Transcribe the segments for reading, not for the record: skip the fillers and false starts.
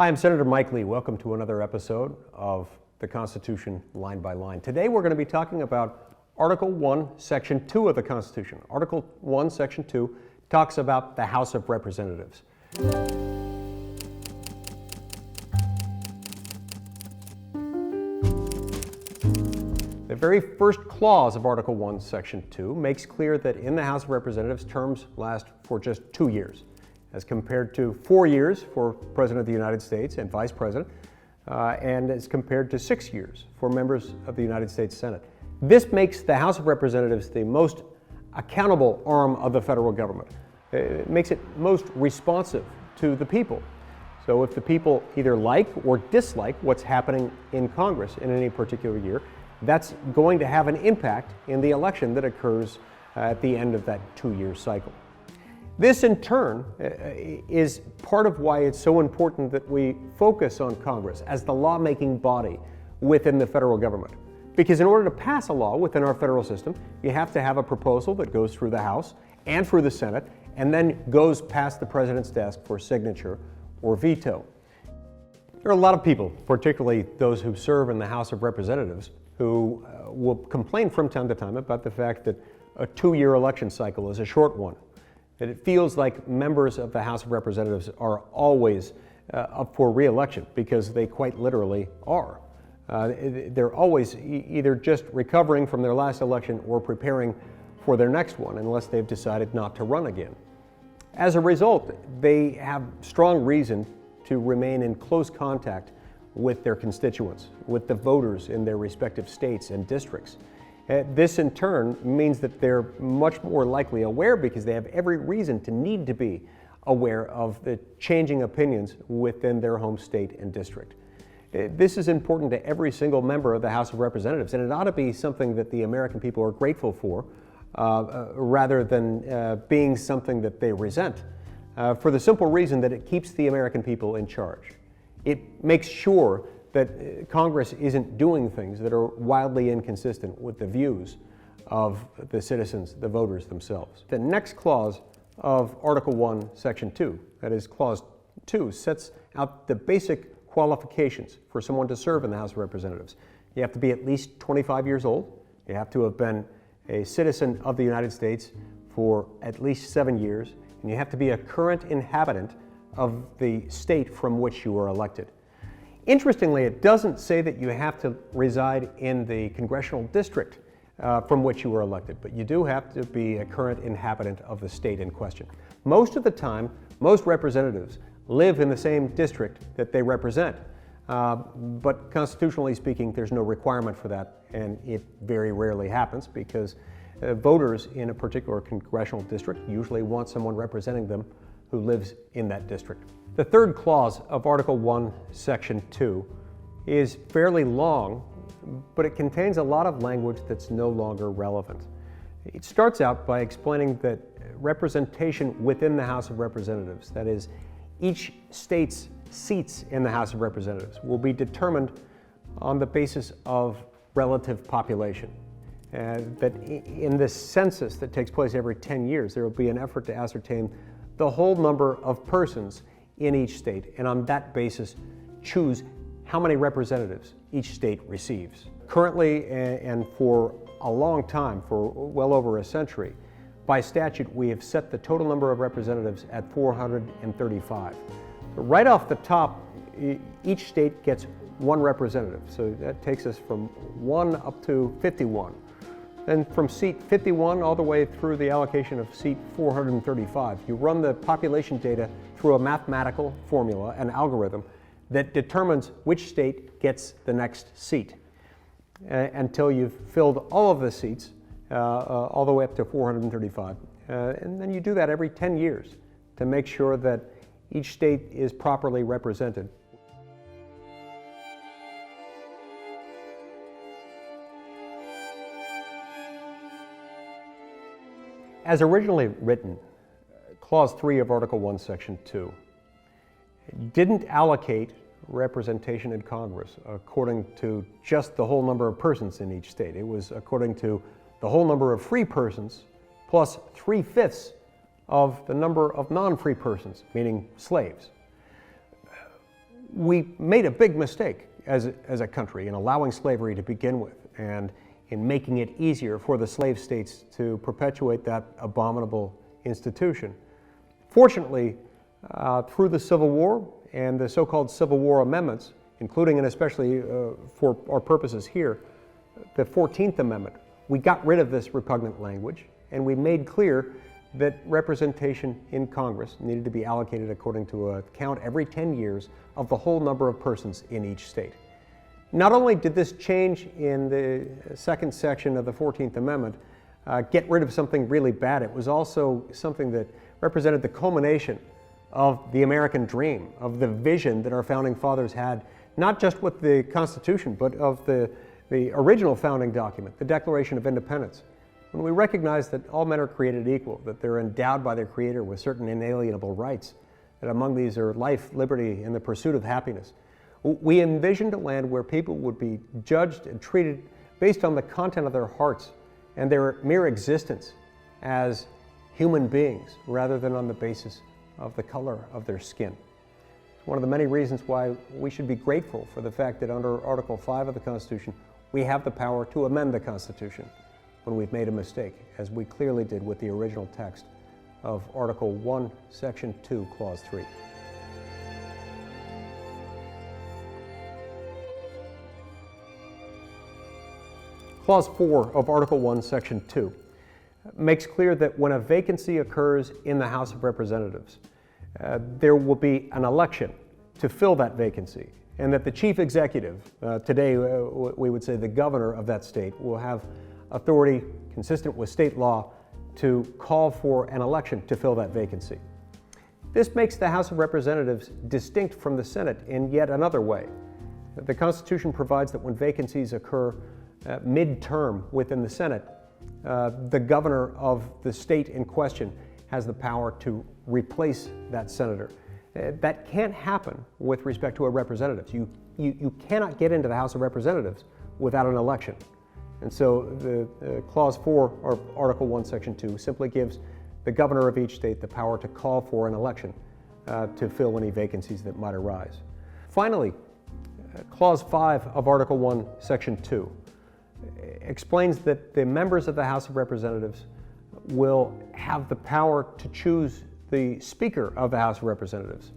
Hi, I'm Senator Mike Lee. Welcome to another episode of the Constitution Line by Line. Today we're going to be talking about Article 1, Section 2 of the Constitution. Article 1, Section 2 talks about the House of Representatives. The very first clause of Article 1, Section 2 makes clear that in the House of Representatives, terms last for just 2 years, as compared to 4 years for President of the United States and Vice President, and as compared to 6 years for members of the United States Senate. This makes the House of Representatives the most accountable arm of the federal government. It makes it most responsive to the people. So if the people either like or dislike what's happening in Congress in any particular year, that's going to have an impact in the election that occurs at the end of that 2-year cycle. This, in turn, is part of why it's so important that we focus on Congress as the lawmaking body within the federal government. Because in order to pass a law within our federal system, you have to have a proposal that goes through the House and through the Senate, and then goes past the President's desk for signature or veto. There are a lot of people, particularly those who serve in the House of Representatives, who will complain from time to time about the fact that a 2-year election cycle is a short one. That it feels like members of the House of Representatives are always up for re-election, because they quite literally are. They're always either just recovering from their last election or preparing for their next one, unless they've decided not to run again. As a result, they have strong reason to remain in close contact with their constituents, with the voters in their respective states and districts. This in turn means that they're much more likely aware, because they have every reason to need to be aware of the changing opinions within their home state and district. This is important to every single member of the House of Representatives, and it ought to be something that the American people are grateful for, rather than being something that they resent, for the simple reason that it keeps the American people in charge. It makes sure that Congress isn't doing things that are wildly inconsistent with the views of the citizens, the voters themselves. The next clause of Article 1, Section 2, that is Clause 2, sets out the basic qualifications for someone to serve in the House of Representatives. You have to be at least 25 years old. You have to have been a citizen of the United States for at least 7 years, and you have to be a current inhabitant of the state from which you were elected. Interestingly, it doesn't say that you have to reside in the congressional district from which you were elected, but you do have to be a current inhabitant of the state in question. Most of the time, most representatives live in the same district that they represent, but constitutionally speaking, there's no requirement for that, and it very rarely happens, because voters in a particular congressional district usually want someone representing them who lives in that district. The third clause of Article 1, Section 2 is fairly long, but it contains a lot of language that's no longer relevant. It starts out by explaining that representation within the House of Representatives, that is, each state's seats in the House of Representatives, will be determined on the basis of relative population. That in this census that takes place every 10 years, there will be an effort to ascertain the whole number of persons in each state, and on that basis choose how many representatives each state receives. Currently, and for a long time, for well over a century, by statute we have set the total number of representatives at 435. Right off the top, each state gets one representative, so that takes us from 1 up to 51. Then from seat 51 all the way through the allocation of seat 435, you run the population data through a mathematical formula, an algorithm, that determines which state gets the next seat until you've filled all of the seats all the way up to 435. And then you do that every 10 years to make sure that each state is properly represented. As originally written, Clause 3 of Article 1, Section 2 didn't allocate representation in Congress according to just the whole number of persons in each state. It was according to the whole number of free persons plus 3/5 of the number of non-free persons, meaning slaves. we made a big mistake as a country in allowing slavery to begin with and in making it easier for the slave states to perpetuate that abominable institution. Fortunately, through the Civil War and the so-called Civil War amendments, including and especially for our purposes here, the 14th Amendment, we got rid of this repugnant language and we made clear that representation in Congress needed to be allocated according to a count every 10 years of the whole number of persons in each state. Not only did this change in the second section of the 14th Amendment get rid of something really bad, it was also something that represented the culmination of the American dream, of the vision that our founding fathers had, not just with the Constitution, but of the original founding document, the Declaration of Independence. When we recognize that all men are created equal, that they're endowed by their Creator with certain inalienable rights, that among these are life, liberty, and the pursuit of happiness, we envisioned a land where people would be judged and treated based on the content of their hearts and their mere existence as human beings rather than on the basis of the color of their skin. It's one of the many reasons why we should be grateful for the fact that under Article 5 of the Constitution, we have the power to amend the Constitution when we've made a mistake, as we clearly did with the original text of Article 1, Section 2, Clause 3. Clause 4 of Article 1, Section 2 makes clear that when a vacancy occurs in the House of Representatives, there will be an election to fill that vacancy, and that the chief executive, today we would say the governor of that state, will have authority consistent with state law to call for an election to fill that vacancy. This makes the House of Representatives distinct from the Senate in yet another way. The Constitution provides that when vacancies occur mid-term within the Senate, the governor of the state in question has the power to replace that senator. That can't happen with respect to a representative. You cannot get into the House of Representatives without an election. And so the Clause 4 of Article 1, Section 2 simply gives the governor of each state the power to call for an election to fill any vacancies that might arise. Finally, Clause 5 of Article 1, Section 2 explains that the members of the House of Representatives will have the power to choose the Speaker of the House of Representatives,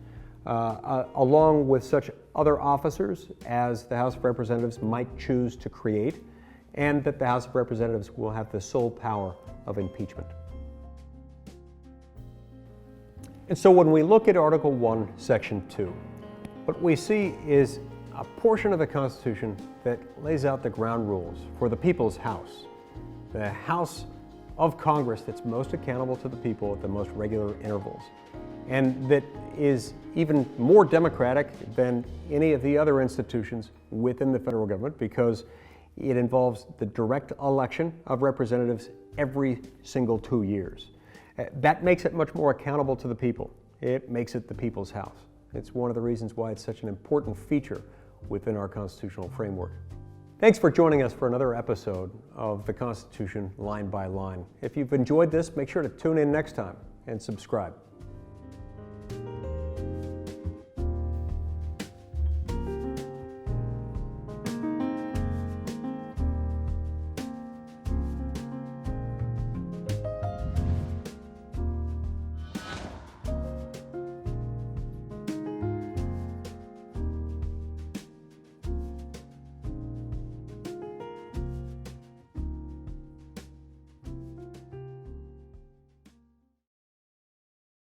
along with such other officers as the House of Representatives might choose to create, and that the House of Representatives will have the sole power of impeachment. And so when we look at Article 1, Section 2, what we see is a portion of the Constitution that lays out the ground rules for the people's house, the House of Congress that's most accountable to the people at the most regular intervals, and that is even more democratic than any of the other institutions within the federal government because it involves the direct election of representatives every single 2 years. That makes it much more accountable to the people. It makes it the people's house. It's one of the reasons why it's such an important feature within our constitutional framework. Thanks for joining us for another episode of the Constitution Line by Line. If you've enjoyed this, make sure to tune in next time and subscribe.